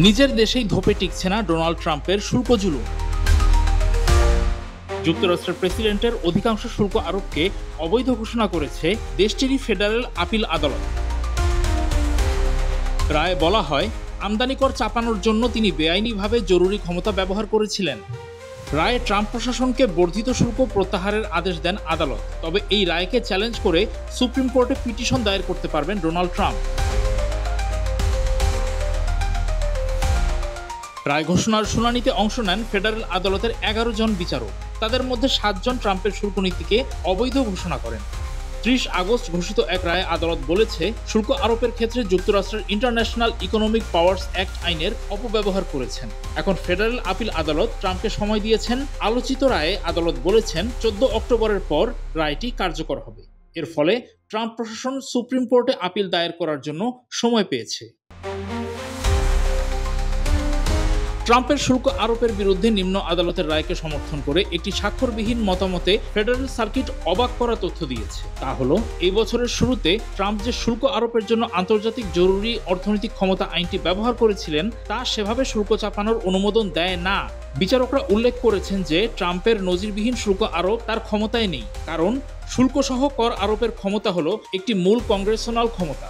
নিজের দেশেই ধোপে টিকছে না ডোনাল্ড ট্রাম্পের শুল্ক জুলুম। যুক্তরাষ্ট্রের প্রেসিডেন্টের অধিকাংশ শুল্ক আরোপকে অবৈধ ঘোষণা করেছে দেশটিরই ফেডারেল আপিল আদালত। রায়ে বলা হয়, আমদানি কর চাপানোর জন্য তিনি বেআইনিভাবে জরুরি ক্ষমতা ব্যবহার করেছিলেন। রায়ে ট্রাম্প প্রশাসনকে বর্ধিত শুল্ক প্রত্যাহারের আদেশ দেন আদালত। তবে এই রায়কে চ্যালেঞ্জ করে সুপ্রিম কোর্টে পিটিশন দায়ের করতে পারবেন ডোনাল্ড ট্রাম্প। রায় ঘোষণার শুনানিতে অংশ নেন ফেডারেল আদালতের 11 জন বিচারক। তাদের মধ্যে 7 জন ট্রাম্পের শুল্ক নীতিকে অবৈধ ঘোষণা করেন। 30 আগস্ট ঘোষিত এক রায়ে আদালত বলেছে, শুল্ক আরোপের ক্ষেত্রে যুক্তরাষ্ট্রের ইন্টারন্যাশনাল ইকোনমিক পাওয়ার্স অ্যাক্ট আইনের অপব্যবহার করেছেন। এখন ফেডারেল আপিল আদালত ট্রাম্পকে সময় দিয়েছেন। আলোচিত রায়ে আদালত বলেছেন 14 অক্টোবরের পর রায়টি কার্যকর হবে। এর ফলে ট্রাম্প প্রশাসন সুপ্রিম কোর্টে আপিল দায়ের করার জন্য সময় পেয়েছে। ট্রাম্পের শুল্ক আরোপের বিরুদ্ধে নিম্ন আদালতের রায়কে সমর্থন করে একটি স্বাক্ষরবিহীন মতামতে ফেডারেল সার্কিট অবাক করা তথ্য দিয়েছে। তা হলো, এই বছরের শুরুতে ট্রাম্প যে শুল্ক আরোপের জন্য আন্তর্জাতিক জরুরি অর্থনৈতিক ক্ষমতা আইনটি ব্যবহার করেছিলেন, তা সেভাবে শুল্ক চাপানোর অনুমোদন দেয় না। বিচারকরা উল্লেখ করেছেন যে ট্রাম্পের নজিরবিহীন শুল্ক আরোপ তার ক্ষমতায় নেই, কারণ শুল্কসহ কর আরোপের ক্ষমতা হলো একটি মূল কংগ্রেশনাল ক্ষমতা।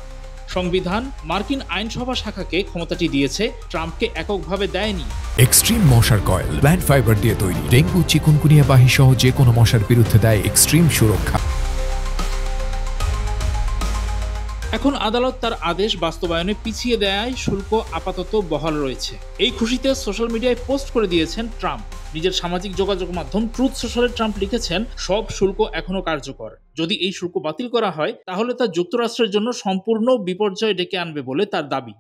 সংবিধান মার্কিন আইনসভা শাখাকে ক্ষমতাটি দিয়েছে, ট্রাম্পকে এককভাবে দেয়নি। এক্সট্রিম মশার কয়েল প্ল্যান্ট ফাইবার দিয়ে তৈরি, ডেঙ্গু, চিকুনগুনিয়া বাহি সহ যে কোনো মশার বিরুদ্ধে দেয় এক্সট্রিম সুরক্ষা। এখন আদালত তার আদেশ বাস্তবায়নে পিছিয়ে দেয়ায় শুল্ক আপাতত বহাল রয়েছে। এই খুশিতে সোশ্যাল মিডিয়ায় পোস্ট করে দিয়েছেন ট্রাম্প। নিজের সামাজিক যোগাযোগ মাধ্যম ট্রুথ সোশ্যালে ট্রাম্প লিখেছেন, সব শুল্ক এখনো কার্যকর। যদি এই শুল্ক বাতিল করা হয়, তাহলে তা যুক্তরাষ্ট্রের জন্য সম্পূর্ণ বিপর্যয় ডেকে আনবে বলে তার দাবি।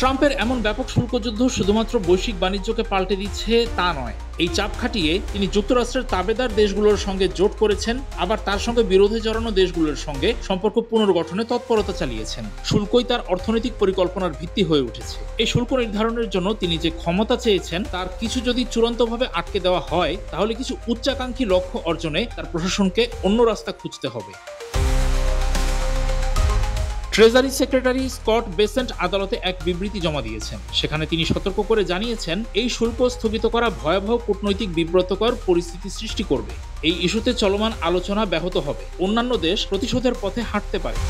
ট্রাম্পের এমন ব্যাপক শুল্কযুদ্ধ শুধুমাত্র বৈশ্বিক বাণিজ্যকে পাল্টে দিচ্ছে তা নয়। এই চাপ খাটিয়ে তিনি যুক্তরাষ্ট্রের তাবেদার দেশগুলোর সঙ্গে জোট করেছেন, আবার তার সঙ্গে বিরোধে জড়ানো দেশগুলোর সঙ্গে সম্পর্ক পুনর্গঠনে তৎপরতা চালিয়েছেন। শুল্কই তার অর্থনৈতিক পরিকল্পনার ভিত্তি হয়ে উঠেছে। এই শুল্ক নির্ধারণের জন্য তিনি যে ক্ষমতা চেয়েছেন, তার কিছু যদি চূড়ান্তভাবে আটকে দেওয়া হয়, তাহলে কিছু উচ্চাকাঙ্ক্ষী লক্ষ্য অর্জনে তার প্রশাসনকে অন্য রাস্তা খুঁজতে হবে। ট্রেজারি সেক্রেটারি স্কট বেসেন্ট আদালতে এক বিবৃতি জমা দিয়েছেন। সেখানে তিনি সতর্ক করে জানিয়েছেন, এই শুল্ক স্থগিত করা ভয়াবহ কূটনৈতিক বিব্রতকর পরিস্থিতি সৃষ্টি করবে। এই ইস্যুতে চলমান আলোচনা ব্যাহত হবে। অন্যান্য দেশ প্রতিশোধের পথে হাঁটতে পারে।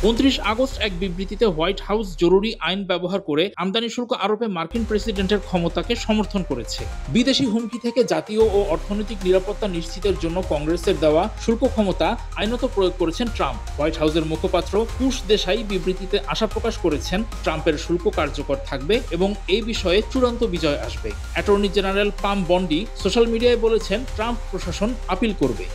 29 আগস্ট এক বিবৃতিতে হোয়াইট হাউস জরুরি আইন ব্যবহার করে আমদানি শুল্ক আরোপে মার্কিন প্রেসিডেন্টের ক্ষমতাকে সমর্থন করেছে। বিদেশি হুমকি থেকে জাতীয় ও অর্থনৈতিক নিরাপত্তা নিশ্চিতের জন্য কংগ্রেসের দেওয়া শুল্ক ক্ষমতা আইনত প্রয়োগ করেছেন ট্রাম্প। হোয়াইট হাউসের মুখপাত্র কুশ দেশাই বিবৃতিতে আশা প্রকাশ করেছেন, ট্রাম্পের শুল্ক কার্যকর থাকবে এবং এই বিষয়ে চূড়ান্ত বিজয় আসবে। অ্যাটর্নি জেনারেল পাম বন্ডি সোশ্যাল মিডিয়ায় বলেছেন, ট্রাম্প প্রশাসন আপিল করবে।